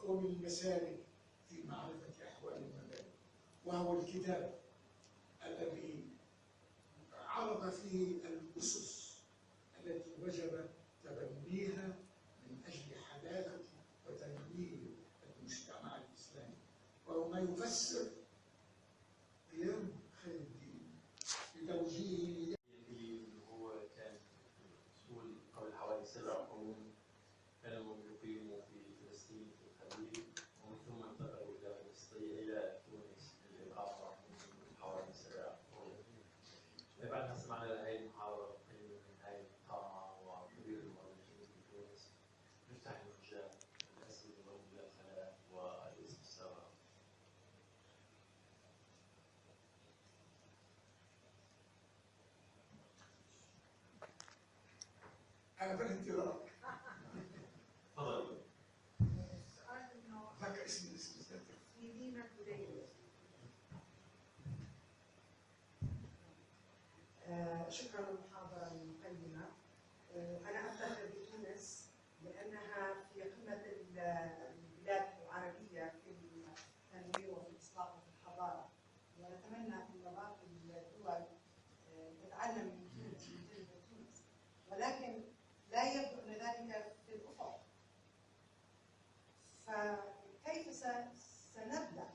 ومن المسالك في معرفة أحوال المبادئ، وهو الكتاب الذي عرض فيه الأسس التي وجب تبنيها من أجل حداثة وتنوير المجتمع الإسلامي، وهو ما يفسر قيام خير الدين بتوجيهه. اللي هو كان مسؤول قبل حوالي 7 قرون، كانوا يقيموا في فلسطين في الخليل، ومن ثم انتقلوا إلى فلسطين إلى تونس للإقامة من حوالي 7 قرون. بعد ما سمعنا هذه المحاضرة القيمة من هذه الإقامة وكبير المؤرخين في تونس، نفتح المجال الأسئلة والمداخلات والاستفسارات. أنا في الانتظار. تفضل. السؤال انه ذاك اسم مدينة بداية. شكرا للمحاضرة المقيمة. أنا أفتخر بتونس لأنها في قمة البلاد العربية في التنوير وفي الإصلاح وفي الحضارة، ونتمنى أن باقي الدول تتعلم من تونس من تجربة تونس، ولكن لا يبدو أن ذلك في الأفق. فكيف سنبدأ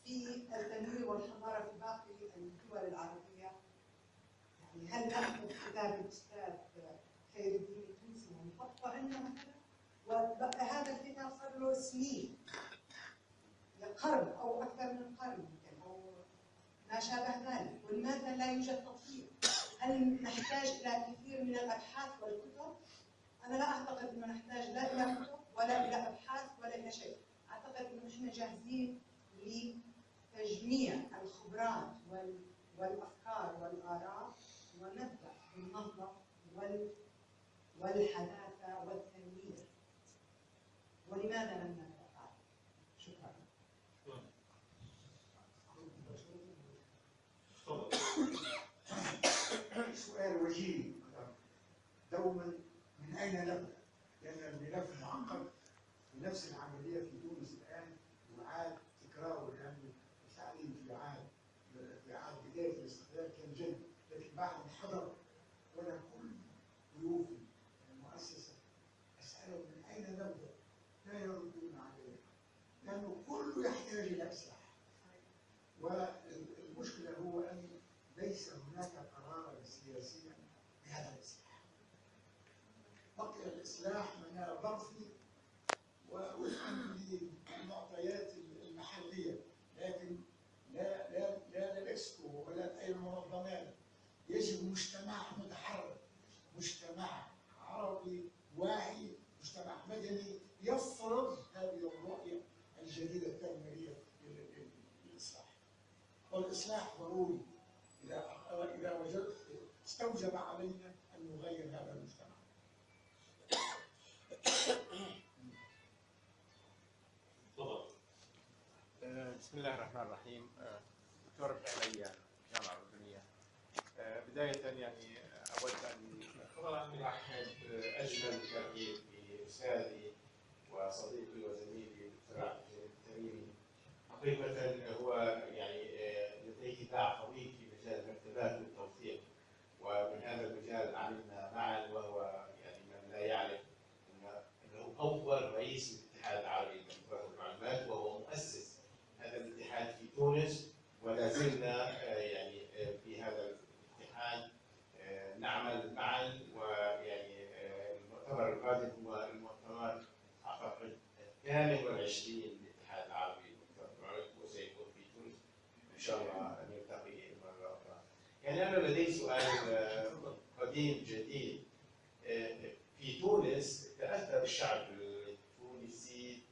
في التنوير والحضارة في باقي الدول العربية؟ يعني هل نأخذ كتاب الأستاذ خير الدين التونسي ونحطه عندنا مثلا؟ وهذا الكتاب صار له سنين، قرن أو أكثر من قرن يمكن أو ما شابه ذلك، ولماذا لا يوجد تطبيق؟ هل نحتاج إلى كثير من الأبحاث والكتب؟ أنا لا أعتقد أنه نحتاج لا إلى كتب ولا إلى أبحاث ولا إلى شيء. أعتقد أنه إحنا جاهزين لتجميع الخبرات والأفكار والآراء، ونبدأ بالنهضة والحداثة والتنوير. ولماذا لم نبدأ بعد؟ شكرا. سؤال وجيه دوما، من أين نبدأ؟ لأن الملف معقد، ونفس العملية في تونس الآن يعاد تكراره، لأن التعليم في عهد بداية الاستقلال كان جيد، لكن بعد الحضر ولا كل ضيوف المؤسسة أسألهم من أين نبدأ؟ لا يردون عليه، لأنه كله يحتاج إلى إصلاح. والمشكلة هو أن ليس هناك قرارا سياسيا بهذا الإصلاح. بقي الإصلاح منال ظرفي ووفقا للمعطيات المحلية، لكن لا للإكسبو ولا أي المنظمات. يجب مجتمع متحرك، مجتمع عربي واعي، مجتمع مدني يفرض هذه الرؤية الجديدة التنموية للإصلاح. والإصلاح ضروري إذا وجدت استوجب علينا أن نغير هذا المجتمع. بسم الله الرحمن الرحيم. دكتور فعليا جامعة الأردنية. بداية يعني أود أن أرحب أجمل ترحيب بأستاذي وصديقي وزميلي دكتور عبد التميمي. حقيقة هو يعني لديه باع طويل في مجال المكتبات والتوثيق، ومن هذا المجال عملنا معا، وهو يعني من لا يعرف أنه أول رئيس للاتحاد العربي للمكتبات والمعلومات، وهو مؤسس هذا الاتحاد في تونس، ولا زلنا يعني في هذا الاتحاد نعمل معا. ويعني المؤتمر القادم هو المؤتمر أعتقد 28 للاتحاد العربي للمكتبات والمعلومات، وسيكون في تونس إن شاء الله نلتقي مرة أخرى. يعني أنا لدي سؤال قديم جديد. في تونس تأثر الشعب التونسي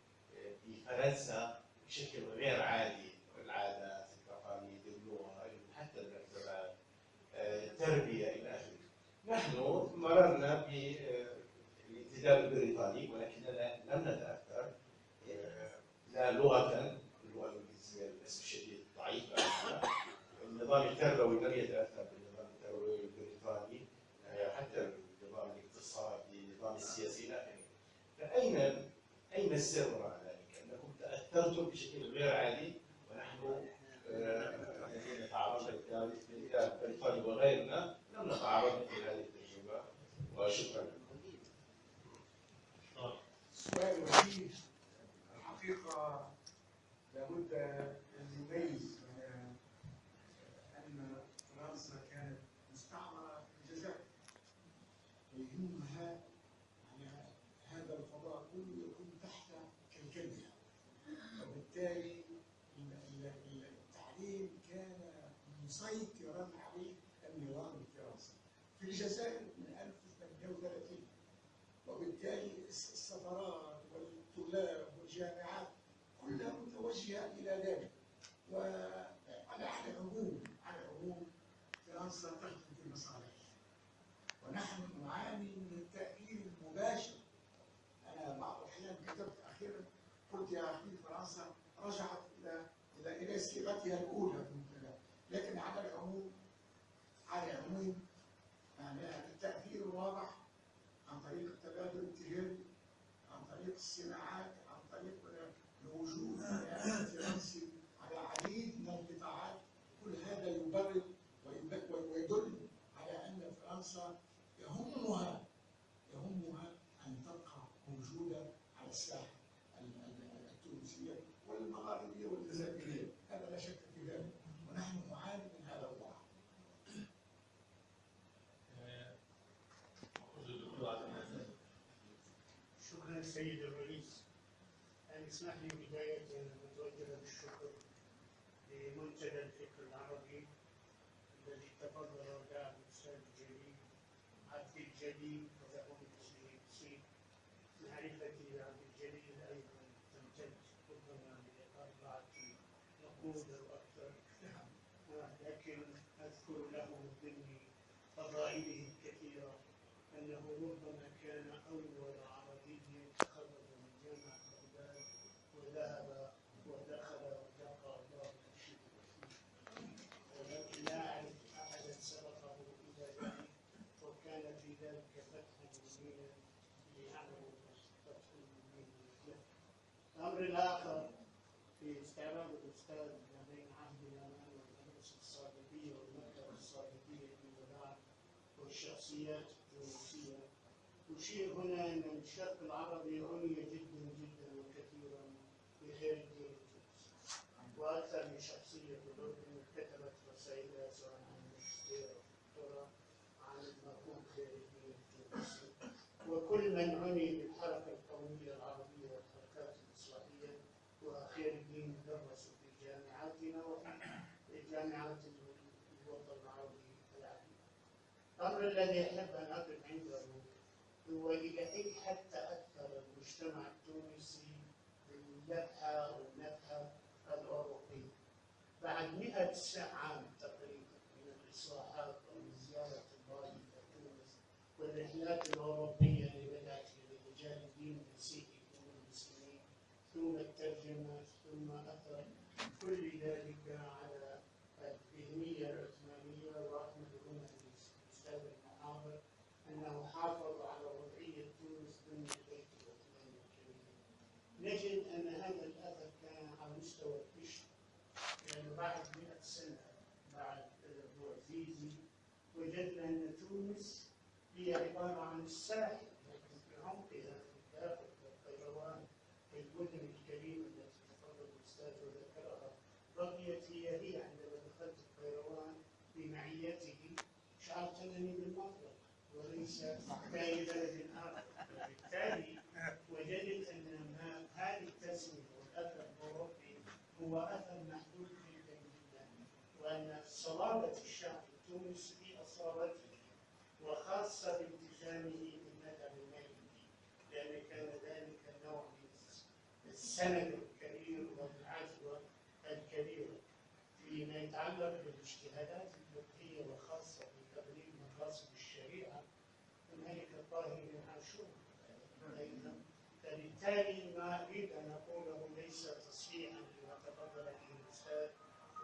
بفرنسا بشكل غير عادي، العادات، التقاليد، اللغة، حتى المكتبات، التربية إلى آخره. نحن مررنا بالانتداب البريطاني، ولكننا لم نتأثر لا لغة، اللغة الإنجليزية للأسف الشديد ضعيفة. النظام التربوي لم يتأثر بالنظام التربوي البريطاني، حتى النظام الاقتصادي، النظام السياسي إلى آخره. فأين أين السر وراء ذلك؟ أنكم تأثرتم بشكل غير عادي، ونحن الذين تعرضنا لكتاب الفرد وغيرنا لم نتعرض مثل هذه التجربة. وشكرا لكم. سؤال وجيه الحقيقة لابد أن نميز أن فرنسا كانت مستعمرة في الجزائر، ويهمها على هذا الفضاء كله يكون تحت كلكلها، وبالتالي التعليم كان مسيطرا عليه النظام الفرنسي في الجزائر من 1038، وبالتالي السفارات والطلاب والجامعات كلها متوجهه الى ذلك. وعلى العموم فرنسا تخدم في مصالحها، ونحن نعاني من التأثير المباشر. انا بعض الاحيان كتبت اخيرا قلت يا اخي فرنسا رجعت الى صيغتها الاولى، لكن على العموم يعني التأثير واضح عن طريق التبادل التجاري، عن طريق الصناعات، عن طريق الوجود الفرنسي على العديد من القطاعات. كل هذا يبرر ويدل على ان فرنسا يهمها ان تبقى موجوده على الساحه التونسيه والمغاربيه والجزائريه، هذا لا شك في ذلك، ونحن نعاني من هذا الوضع. شكرا سيد الرئيس. أن اسمح لي بداية أن أتوجه بالشكر لمنتدى الفكر العربي الذي تفضل ودعا الأستاذ الجليل عبد الجليل وله اسمه سي. معرفتي بعبد الجليل أيضا تمتد ربما لأربعة نقود أو أكثر، لكن أذكر له ضمن فضائله الكثيرة أنه ربما كان أول عربي تخرج من جامعة بغداد وذهب ودخل ودق الله الشكر فيه، ولكن لا أعرف أحدا سبقه إلى ذلك، وكان في ذلك فتحا مبينا ليعمل فتح مبين له. الأمر الآخر في استعراض الأستاذ ما بين عهدنا نحن والمدرسة الصادقية والمكتبة الصادقية فيما بعد والشخصيات التونسية، أشير هنا أن الشرق العربي عني جدا جدا وكثيرا بخير الدين التونسي، وأكثر من شخصية الأردن كتبت رسائلها سواء عن الماجستير أو الدكتوراه عن المرحوم خير الدين التونسي، وكل من عني بالحركة القومية العربية والحركات الإصلاحية وخير الدين درسوا في جامعاتنا وفي جامعات الوطن العربي العديدة. الأمر الذي أحب أن أقف عنده هو إلى أي حد تأثر المجتمع التونسي باللبحة والنفحة الأوروبية. بعد 100 عام تقريبا من الإصلاحات ومن زيارة الله إلى تونس والرحلات الأوروبية اللي بدأت لرجال الدين المسيحي ثم المسلمين ثم الترجمة ثم أثر كل ذلك على الذهنية العثمانية. وأحمد هنا الأستاذ المحاضر أنه حافظ على وضعية تونس ضمن البيت العثماني الكبير. نجد أن هذا الأثر كان على مستوى القشر، يعني بعد 100 سنة بعد بوعزيزي وجدنا أن تونس هي عبارة عن الساحل، لكن في عمقها في داخل القيروان في المدن الكريمة التي تفضل الأستاذ وذكرها بقيت هي عندما دخلت القيروان بمعيته شعرت أنني بالمطلق وليس كأي بلد آخر. وبالتالي وجدت أن هذه التسمية والأثر الأوروبي هو أثر محدود جدا جدا، وأن صلابة الشعب التونسي في أصالته وخاصة بانتسامه للمذهب المالكي، لأن كان ذلك نوع من السند الكبير والعزوة الكبيرة فيما يتعلق بالاجتهادات الفقهية وخاصة بتقريب مقاصد الشريعة الملك الطاهر بن عاشور. فبالتالي ما أريد أن أقوله ليس تصحيحا لما تفضل به الأستاذ،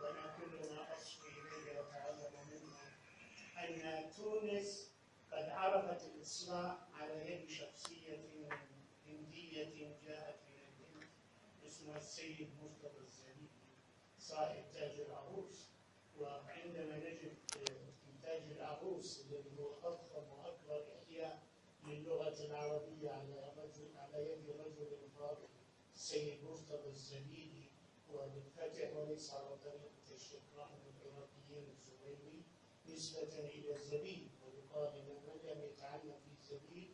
ولكنما أصفي إليه وأتعلم منه أن تونس قد عرفت الإصلاح على يد شخصية هندية جاءت اسمه السيد مصطفى الزبيدي صاحب تاج العروس. وعندما نجد في تاج العروس الذي هو أضخم وأكبر إحياء للغة العربية على يد رجل فاضل السيد مصطفى الزبيدي وبالفتح وليس على طريقة الشيخ محمد العراقيين الزبيدي نسبة إلى الزبيب، ويقال إن من لم يتعلم في الزبيب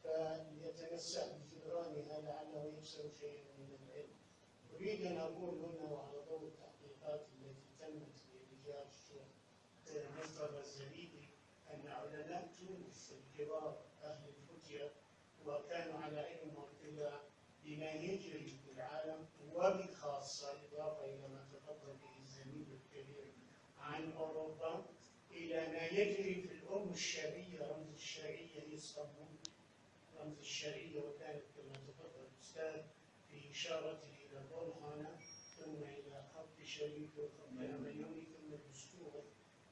فليتنسأ بجدرانها لعله يكسر شيئا من العلم. أريد أن أقول هنا وعلى ضوء التحقيقات التي تمت لرجال الشيخ مصطفى الزبيدي أن علماء تونس الكبار أهل الفتية وكانوا على علم واطلاع بما يجري في العالم، وبخاصة إضافة إلى ما تفضل به الزميل الكبير عن أوروبا إلى ما يجري في الأم الشرعية. رمز الشرعية هي اسطنبول، رمز الشرعية، وكانت كما تفضل الأستاذ في إشارته إلى برهانة ثم إلى خط شريف وخط عميوني ثم الدستور.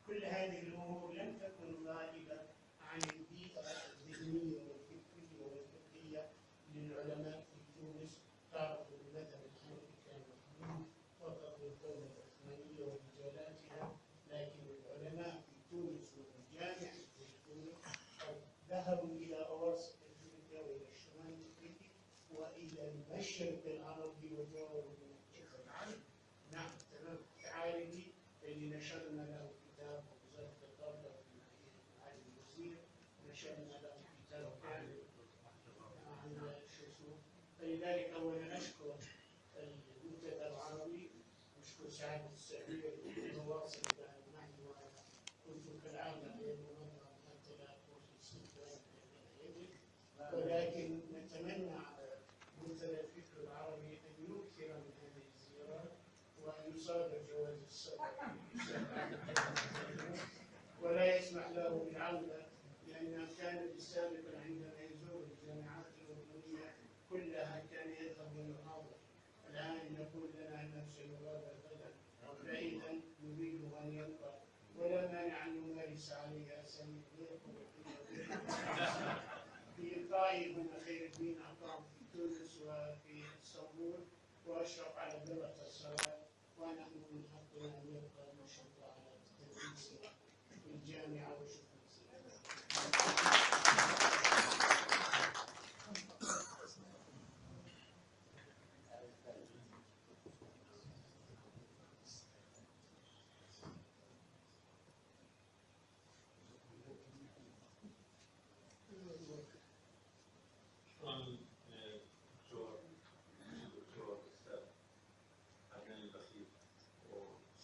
كل هذه الأمور لم تكن غائبة عن البيئة الذهنية والفكرية والفقهية للعلماء في تونس. تعرفوا المذهب الحنفي كان محدود فقط للدولة العثمانية ورجالاتها، لكن العلماء في تونس والجامعة في تونس قد ذهبوا إلى أواسط أفريقيا وإلى الشمال الأفريقي وإلى المشرق العربي وجاءوا من الجبل العربي. نعم تمام. العالمي اللي نشرنا له كتاب وزارة الدولة في معالي الوزير نشرنا له كتاب كامل عن شو اسمه. فلذلك أولا أشكر المنتدى العربي، أشكر سعادة السفير المواصل معي، وكنت كالعادة غير منظم حتى لا أكون في استقبال يدك، ولكن نتمنى على منتدى الفكر العربي أن يكثر من هذه الزيارات وأن يصادر جواز السفر ولا يسمح له بالعودة، لأن كان سابقا عندما يزور الجامعات الأردنية كلها كان يذهب للمحاضر. الآن يقول لنا أنه سيغادر غدا، فإذا نريد أن يبقى ولا مانع أن نمارس عليه أساليب في إلقائه هنا خير الدين أعطاهم في تونس وفي اسطنبول، وأشرف على درة الصلاة، ونحن من حقنا أن يبقى نشرف على تدريسه في الجامعة وشكرا.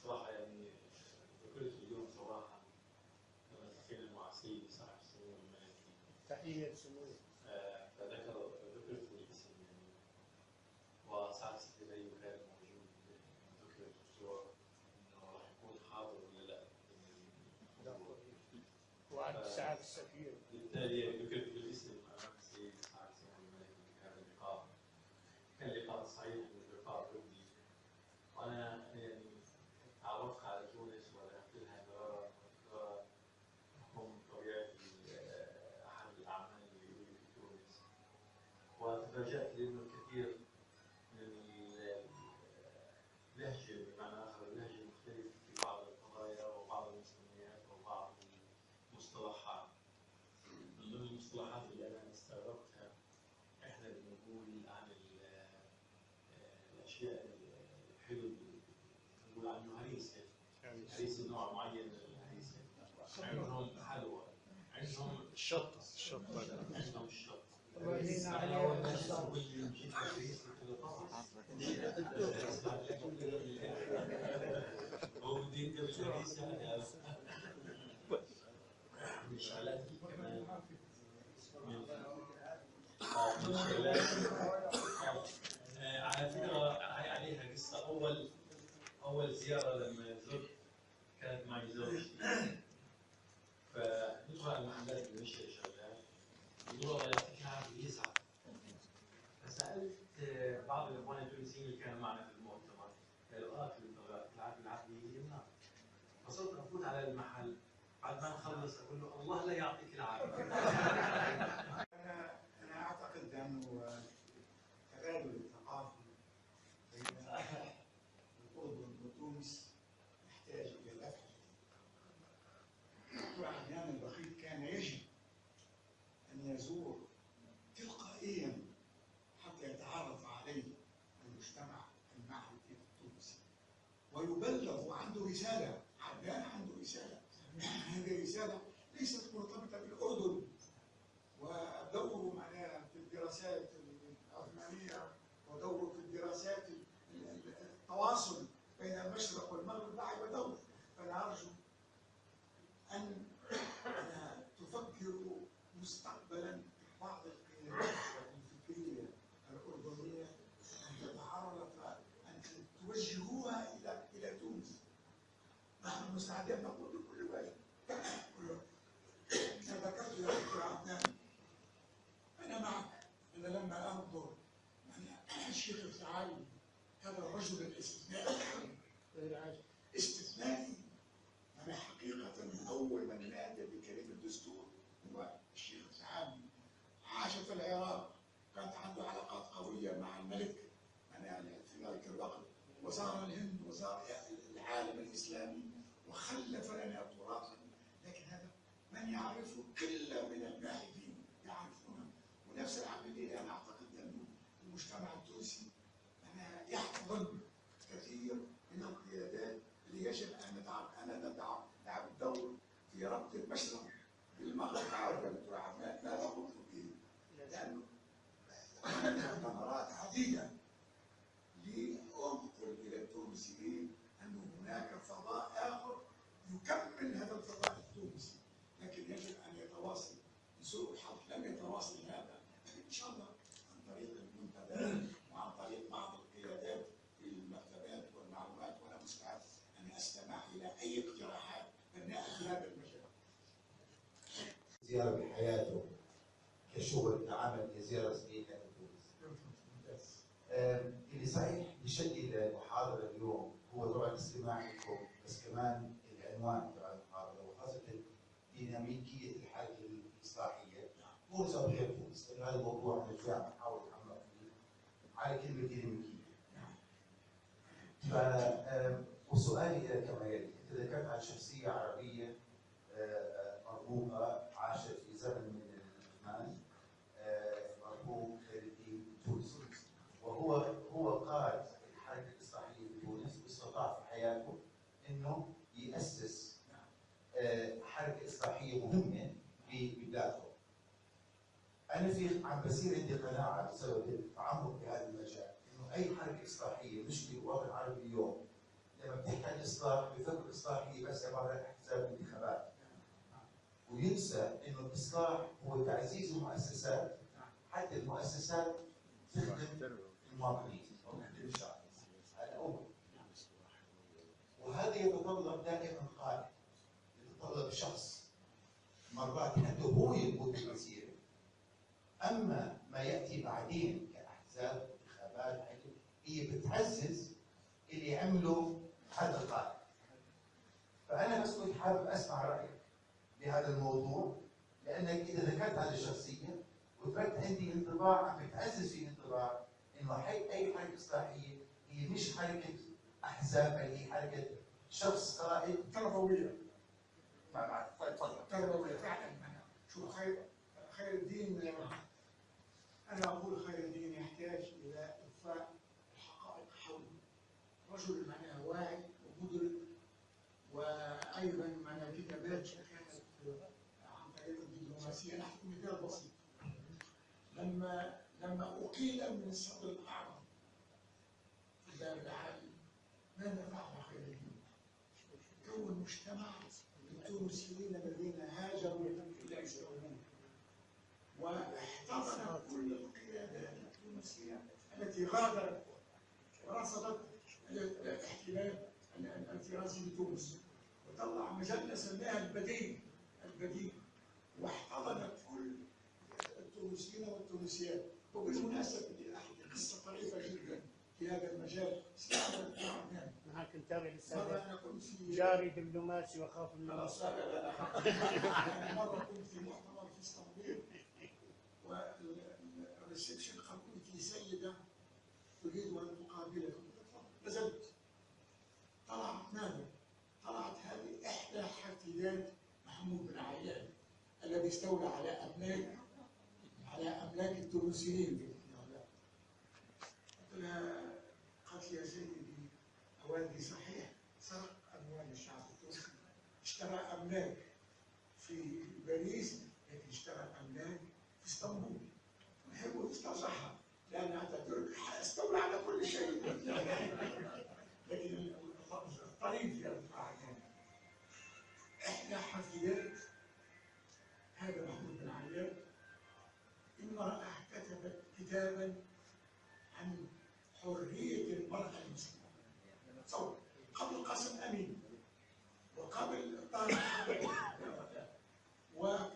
صراحة يعني ذكرت اليوم صراحة لما تكلم مع سيدي صاحب السمو الملكي تحية سمو. ذكرت الاسم يعني، وسعادة السيدي كان موجود. ذكر الدكتور انه راح يكون حاضر ولا لا، وعد سعادة السفير. بالتالي ذكرت بالاسم امام السيد صاحب السمو الملكي في هذا اللقاء. كان لقاء صحيح ولقاء ودي، وانا يعني تعرفت على تونس ولفت لها مرارا وتكرارا بحكم طبيعتي احد الاعمال اللي في تونس، وتفاجات لانه الكثير من اللهجه، بمعنى اخر اللهجه مختلفه في بعض القضايا وبعض المسميات وبعض المصطلحات. من ضمن المصطلحات اللي انا استغربتها احنا بنقول عن الاشياء الحلوه، نقول عنه هريسه، هريسه نوع معين من الهريسه، عندهم حلوى، عندهم الشطة عندهم الشط. ورينا أنا عليها أول ما الخصام. جيت هريسه قلت طبعا هو بدي انت بالهريسه هذا من الشغلات كمان من الشغلات. على فكره هي عليها قصه. اول زياره لما زرت كانت معي زوجتي، فندخل على المحلات اللي بنشتري شغلات، يقولوا والله يعطيك العافيه يزعل. فسالت بعض الاخوان التونسيين اللي كانوا معنا في المؤتمر، قالوا في العافيه يجيبنا. فصرت افوت على المحل بعد ما نخلص اقول له الله لا يعطيك العافيه. أنا أعتقد أنه تبادل الثقافي بين ويبلغ وعنده رسالة. عدنان عنده رسالة. هذه الرسالة ليست مرتبطة بالأردن ودوره معناها في الدراسات العثمانية ودوره في الدراسات التواصل بين المشرق والمغرب لعب دور. فأنا أرجو أن تفكروا مستقبلا بعض القيادات الفكرية الأردنية أن تتعرف أن توجهوها إلى تونس. نحن مستعدين نقول بكل وجه. أنا ذكرت يا دكتور عدنان، أنا معك. أنا لما أنظر الشيخ الثعالبي هذا الرجل الاستثنائي استثنائي، أنا حقيقة من أول من نادى بكلمة الدستور هو الشيخ الثعالبي. عاش في العراق، كانت عنده علاقات قوية مع الملك في ذلك الوقت، وزار الهند وزار العالم الإسلامي وخلف لنا تراثا. لكن هذا من يعرفه قلة من الباحثين يعرفونه. ونفس العملية أنا أعتقد أن المجتمع التونسي يحتضن كثير من القيادات اللي يجب أن نلعب الدور في ربط المشرق بالمغرب. عارف يا دكتور عدنان ماذا قلت به؟ لأنه مؤتمرات عديدة لأنقل إلى التونسيين أن هناك فضاء آخر يكمل هذا الفضاء التونسي، لكن يجب أن يتواصل. لسوء الحظ لم يتواصل هذا، إن شاء الله عن طريق المنتديات وعن طريق بعض القيادات في المكتبات والمعلومات. وأنا مستعد أن أستمع إلى أي اقتراحات بناءة في هذا المجال. زيارة بحياته كشغل كعمل كزيارة سنين لتونس. اللي صحيح بشكل المحاضرة اليوم هو طبعا الاستماع لكم، بس كمان العنوان تبع المحاضرة وخاصة ديناميكية الحالة الإصلاحية. تونس أو غير تونس، لأن هذا الموضوع أنا شوي عم بحاول أحمل فيه على كلمة ديناميكية. وسؤالي إلى كما يلي، أنت ذكرت عن شخصية عربية مرموقة عاشت في زمن من الزمان، مرموق خير الدين تونسي، وهو قائد الحركة الإصلاحية في تونس، واستطاع في حياته إنه يأسس حركة إصلاحية مهمة ببلاده. أنا عم بصير عندي قناعة بسبب التعمق في هذا المجال إنه أي حركة إصلاحية مش بالوطن العربي اليوم لما بتحكي عن الإصلاح بفكر إصلاحية بس عبارة عن احتساب الانتخابات، وينسى إنه الإصلاح هو تعزيز المؤسسات حتى المؤسسات تخدم المواطنين أو تخدم الشعب. هذا أول. وهذا يتطلب دائما قائد، يتطلب شخص مرات حتى هو يقود المسيرة. أما ما يأتي بعدين كأحزاب انتخابات هي بتعزز اللي عمله هذا القائد. فأنا بس كنت حابب أسمع رأيك بهذا الموضوع، لأنك إذا ذكرت هذه الشخصية وتركت عندي انطباع عم بتعزز في انطباع إنه أي حركة إصلاحية هي مش حركة أحزاب، بل هي حركة شخص قائد تربوية. تفضل. تربوية فعلا. شو خير الدين، أنا أقول خير الدين يحتاج إلى إضفاء الحقائق حوله. رجل معناها واعي ومدرك، وأيضا معناها كتابات كانت عن طريق الدبلوماسية. نحن مثال بسيط، لما أقيل من الصدر الأعظم في الدار العالي ماذا فعل خير الدين؟ كون مجتمع التونسيين الذين هاجروا إلى إسطنبول، واحتضن كل القيادات التونسية التي غادرت ورفضت الاحتلال الفرنسي لتونس، وطلع مجلة سماها البديل، واحتضنت كل التونسيين والتونسيات. وبالمناسبة بدي أحكي قصة طريفة جدا في هذا المجال. معك نتابع مرة السابق أنا كنت في جاري دبلوماسي وخاف من مرة كنت في مؤتمر في اسطنبول، والريسبشن قالوا في سيدة تريد أن تقابلك. نزلت، طلعت ماذا؟ طلعت هذه إحدى حفيدات محمود بن عيان الذي استولى على أملاك التونسيين في الانقلاب. قلت لها، قالت يا سيدي أوالدي صحيح اشترى أملاك في باريس، لكن اشترى أملاك في اسطنبول. يحب يسترجعها لأن أتاتورك استولى على كل شيء. لكن الطريق في القاعدة إحدى حفيدات هذا محمود بن عياد، امرأة كتبت كتابا عن حرية المرأة المسلمة. تصور قبل قاسم أمين وقبل طارق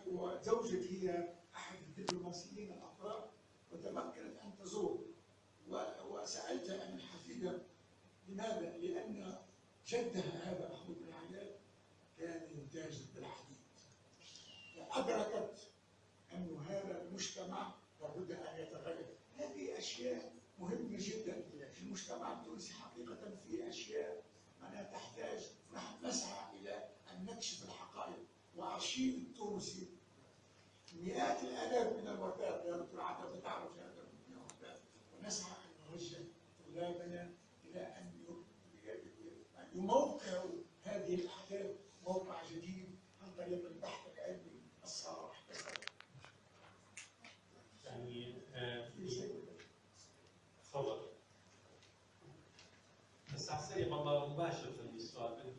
وزوجتي هي أحد الدبلوماسيين الأطراف، وتمكنت أن تزور. وسألت عن الحفيدة لماذا؟ لأن جدها هذا محمود بن عياد كان يتاجر بالحديد، وأدركت أن هذا المجتمع لابد أن يتغير. هذه أشياء مهمة جدا في المجتمع التونسي حقيقة. في أشياء أنا تحتاج، نحن نسعى إلى أن نكشف الحقائق. وأرشيف التونسي مئات الآلاف من الوثائق يا دكتور عادل، تعرف هذا من الوثائق، ونسعى أن نوجه طلابنا إلى أن يموقعوا هذه الأحداث موقع جديد عن طريق البحث العلمي الصالح. يعني تفضل. بس على السريع والله مباشرة للسؤال